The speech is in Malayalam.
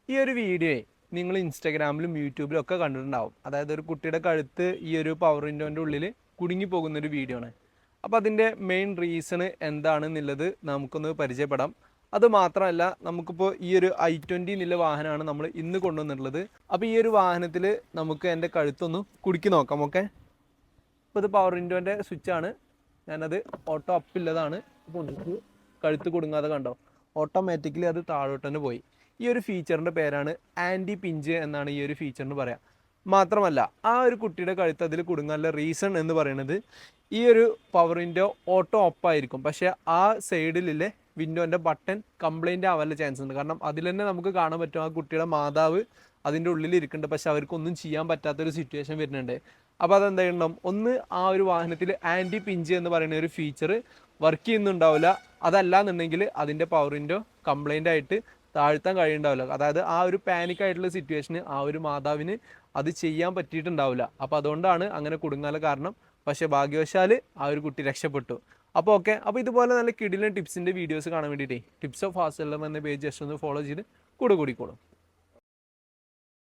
ഈ ഒരു വീഡിയോ നിങ്ങൾ ഇൻസ്റ്റാഗ്രാമിലും യൂട്യൂബിലും ഒക്കെ കണ്ടിട്ടുണ്ടാവും. അതായത് ഒരു കുട്ടിയുടെ കഴുത്ത് ഈ ഒരു പവർ വിൻഡോൻ്റെ ഉള്ളിൽ കുടുങ്ങി പോകുന്നൊരു വീഡിയോ ആണ്. അപ്പോൾ അതിൻ്റെ മെയിൻ റീസൺ എന്താണെന്നുള്ളത് നമുക്കൊന്ന് പരിചയപ്പെടാം. അത് മാത്രമല്ല, നമുക്കിപ്പോൾ ഈ ഒരു i20 എന്നുള്ള വാഹനമാണ് നമ്മൾ ഇന്ന് കൊണ്ടുവന്നിട്ടുള്ളത്. അപ്പോൾ ഈ ഒരു വാഹനത്തിൽ നമുക്ക് എൻ്റെ കഴുത്തൊന്ന് കുടുക്കി നോക്കാം. ഓക്കെ, ഇപ്പോൾ ഇത് പവർ വിൻഡോൻ്റെ സ്വിച്ചാണ്. ഞാനത് ഓട്ടോ അപ്പില്ലതാണ്. അപ്പോൾ കഴുത്ത് കുടുങ്ങാതെ കണ്ടോ, ഓട്ടോമാറ്റിക്കലി അത് താഴോട്ട് തന്നെ പോയി. ഈ ഒരു ഫീച്ചറിൻ്റെ പേരാണ് ആൻറ്റി പിഞ്ച് എന്നാണ് ഈ ഒരു ഫീച്ചറിന് പറയാം. മാത്രമല്ല, ആ ഒരു കുട്ടിയുടെ കഴുത്ത് അതിൽ കുടുങ്ങാനുള്ള റീസൺ എന്ന് പറയുന്നത് ഈ ഒരു പവർ വിൻഡോ ഓട്ടോ ഓപ്പായിരിക്കും, പക്ഷേ ആ സൈഡിലെ വിൻഡോൻ്റെ ബട്ടൺ കംപ്ലൈൻ്റ് ആവാനുള്ള ചാൻസ് ഉണ്ട്. കാരണം അതിൽ തന്നെ നമുക്ക് കാണാൻ പറ്റും ആ കുട്ടിയുടെ മാതാവ് അതിൻ്റെ ഉള്ളിൽ ഇരിക്കുന്നുണ്ട്, പക്ഷെ അവർക്കൊന്നും ചെയ്യാൻ പറ്റാത്തൊരു സിറ്റുവേഷൻ വരുന്നുണ്ട്. അപ്പോൾ അതെന്താ ചെയ്യണം, ഒന്ന് ആ ഒരു വാഹനത്തിൽ ആൻറ്റി പിഞ്ച് എന്ന് പറയുന്ന ഒരു ഫീച്ചർ വർക്ക് ചെയ്യുന്നുണ്ടാവില്ല. അതല്ല എന്നുണ്ടെങ്കിൽ അതിൻ്റെ പവർ വിൻഡോ കംപ്ലൈൻ്റ് ആയിട്ട് താഴ്ത്താൻ കഴിയുന്നുണ്ടാവില്ല. അതായത് ആ ഒരു പാനിക് ആയിട്ടുള്ള സിറ്റുവേഷന് ആ ഒരു മാതാവിന് അത് ചെയ്യാൻ പറ്റിയിട്ടുണ്ടാവില്ല. അപ്പോൾ അതുകൊണ്ടാണ് അങ്ങനെ കുടുങ്ങാനുള്ള കാരണം. പക്ഷേ ഭാഗ്യവശാൽ ആ ഒരു കുട്ടി രക്ഷപ്പെട്ടു. അപ്പോൾ ഓക്കെ, അപ്പോൾ ഇതുപോലെ നല്ല കിടിലൻ ടിപ്സിൻ്റെ വീഡിയോസ് കാണാൻ വേണ്ടിയിട്ടേ ടിപ്സ് ഓഫ് ഫാസ്റ്റ് സെല്ലർ എന്ന പേജ് ജസ്റ്റ് ഒന്ന് ഫോളോ ചെയ്ത് കൂടെ കൂടിക്കോളും.